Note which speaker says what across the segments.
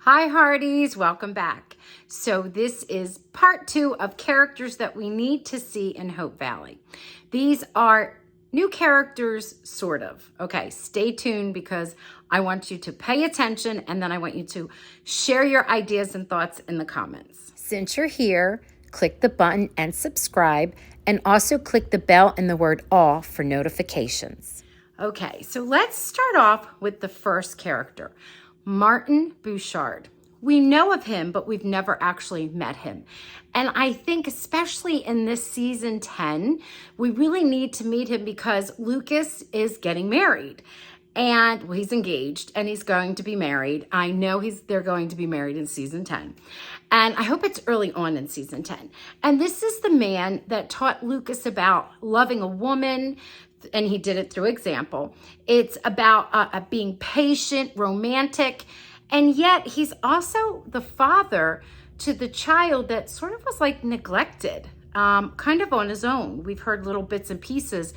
Speaker 1: Hi Hearties, welcome back. So this is part 2 of characters that we need to see in Hope Valley. These are new characters, sort of. Okay, stay tuned because I want you to pay attention and then I want you to share your ideas and thoughts in the comments. Since you're here, click the button and subscribe, and also click the bell and the word all for notifications. Okay, so let's start off with the first character. Martin Bouchard. We know of him, but we've never actually met him. And I think especially in this season 10, we really need to meet him because Lucas is getting married. And well, he's engaged and he's going to be married. I know they're going to be married in season 10. And I hope it's early on in season 10. And this is the man that taught Lucas about loving a woman, and he did it through example. It's about being patient, romantic, and yet he's also the father to the child that sort of was like neglected, kind of on his own. We've heard little bits and pieces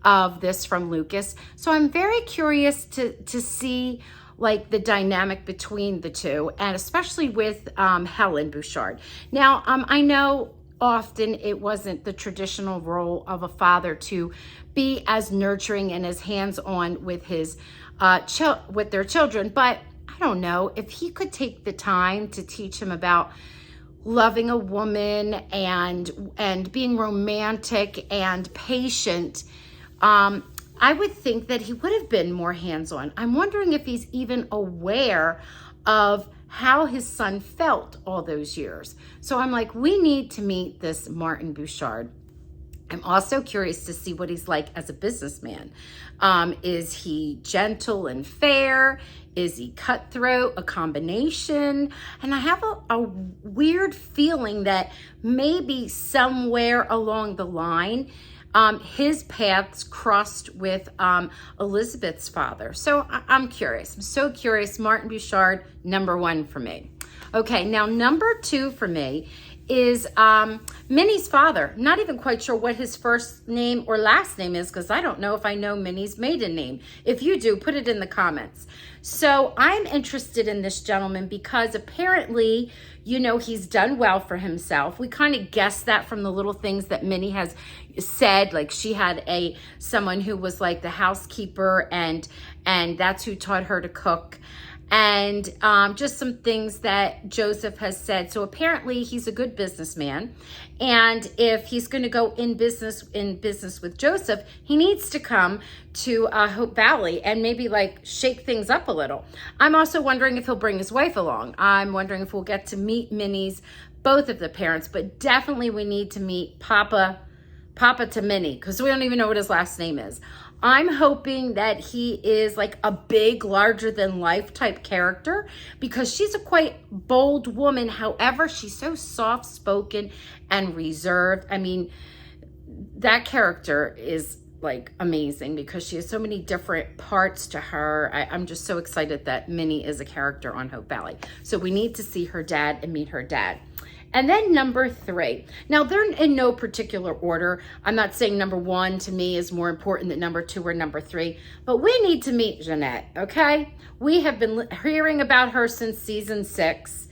Speaker 1: of this from Lucas. So I'm very curious to see like the dynamic between the two, and especially with Helen Bouchard. Now, I know often it wasn't the traditional role of a father to be as nurturing and as hands-on with his with their children, but I don't know if he could take the time to teach him about loving a woman and being romantic and patient. I would think that he would have been more hands-on. I'm wondering if he's even aware of how his son felt all those years. So I'm like, we need to meet this Martin Bouchard. I'm also curious to see what he's like as a businessman. Is he gentle and fair? Is he cutthroat? A combination? And I have a weird feeling that maybe somewhere along the line, his paths crossed with Elizabeth's father. So I'm curious. I'm so curious. Martin Bouchard, number 1 for me. Okay, now number 2 for me is Minnie's father. Not even quite sure what his first name or last name is because I don't know if I know Minnie's maiden name. If you do, put it in the comments. So I'm interested in this gentleman because apparently, you know, he's done well for himself. We kind of guessed that from the little things that Minnie has said. Like she had someone who was like the housekeeper and that's who taught her to cook. And just some things that Joseph has said. So apparently he's a good businessman. And if he's going to go in business with Joseph, he needs to come to Hope Valley and maybe like shake things up a little. I'm also wondering if he'll bring his wife along. I'm wondering if we'll get to meet both of the parents, but definitely we need to meet Papa to Minnie because we don't even know what his last name is. I'm hoping that he is like a big, larger than life type character because she's a quite bold woman. However, she's so soft spoken and reserved. I mean, that character is like amazing because she has so many different parts to her. I'm just so excited that Minnie is a character on Hope Valley. So we need to see her dad and meet her dad. And then number 3. Now, they're in no particular order. I'm not saying number 1 to me is more important than number 2 or number 3, but we need to meet Jeanette, okay? We have been hearing about her since season 6.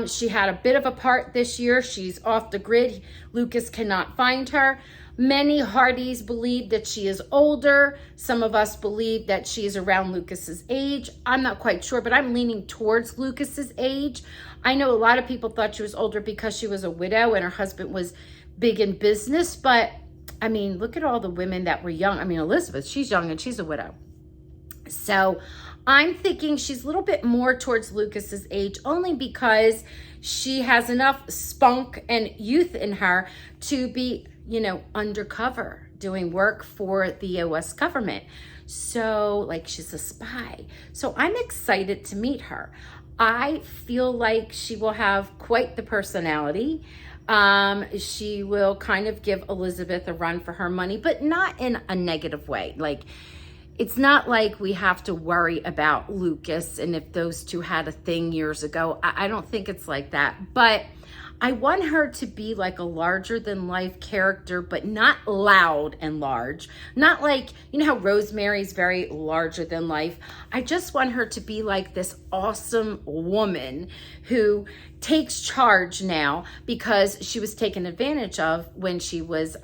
Speaker 1: She had a bit of a part this year. She's off the grid. Lucas cannot find her. Many Hearties believe that she is older. Some of us believe that she is around Lucas's age. I'm not quite sure, but I'm leaning towards Lucas's age. I know a lot of people thought she was older because she was a widow and her husband was big in business. But I mean, look at all the women that were young. I mean, Elizabeth, she's young and she's a widow. So I'm thinking she's a little bit more towards Lucas's age only because she has enough spunk and youth in her to be, you know, undercover doing work for the US government. So like she's a spy. So I'm excited to meet her. I feel like she will have quite the personality. She will kind of give Elizabeth a run for her money, but not in a negative way. Like, it's not like we have to worry about Lucas and if those two had a thing years ago. I don't think it's like that. But I want her to be like a larger than life character, but not loud and large. Not like, you know how Rosemary's very larger than life. I just want her to be like this awesome woman who takes charge now because she was taken advantage of when she was,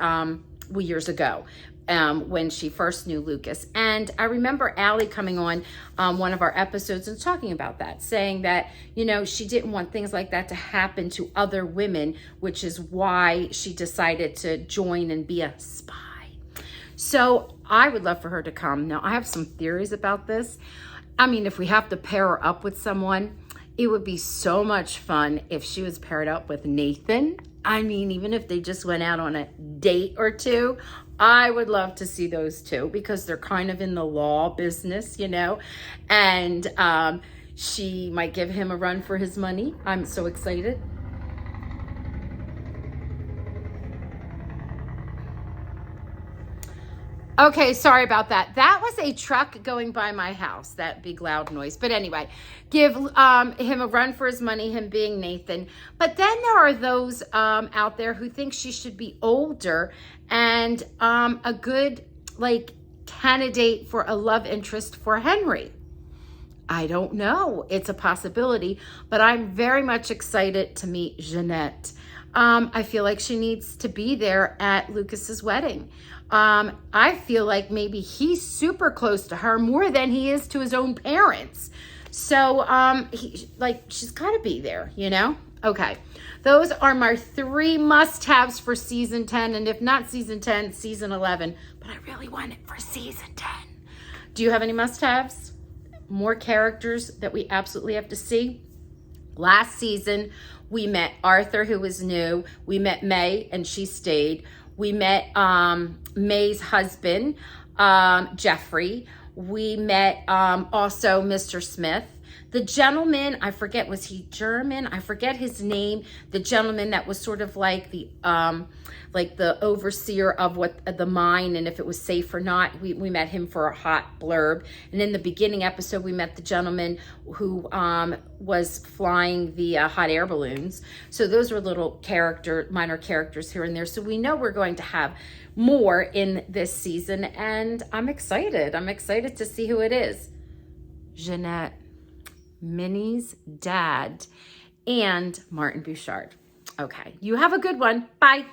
Speaker 1: years ago. When she first knew Lucas. And I remember Allie coming on one of our episodes and talking about that, saying that, you know, she didn't want things like that to happen to other women, which is why she decided to join and be a spy. So I would love for her to come. Now, I have some theories about this. I mean, if we have to pair her up with someone, it would be so much fun if she was paired up with Nathan. I mean, even if they just went out on a date or two, I would love to see those two because they're kind of in the law business, you know, and she might give him a run for his money. I'm so excited. Okay, sorry about that. That was a truck going by my house, that big loud noise. But anyway, give him a run for his money, him being Nathan. But then there are those out there who think she should be older and a good like candidate for a love interest for Henry. I don't know. It's a possibility, but I'm very much excited to meet Jeanette. I feel like she needs to be there at Lucas's wedding. I feel like maybe he's super close to her more than he is to his own parents. So, she's got to be there, you know? Okay. Those are my 3 must-haves for season 10. And if not season 10, season 11. But I really want it for season 10. Do you have any must-haves? More characters that we absolutely have to see? Last season, we met Arthur, who was new. We met May, and she stayed. We met May's husband, Jeffrey. We met also Mr. Smith. The gentleman, I forget, was he German? I forget his name. The gentleman that was sort of like the overseer of what the mine and if it was safe or not. We met him for a hot blurb. And in the beginning episode, we met the gentleman who was flying the hot air balloons. So those were little minor characters here and there. So we know we're going to have more in this season, and I'm excited. I'm excited to see who it is. Jeanette, Minnie's dad, and Martin Bouchard. Okay, you have a good one. Bye.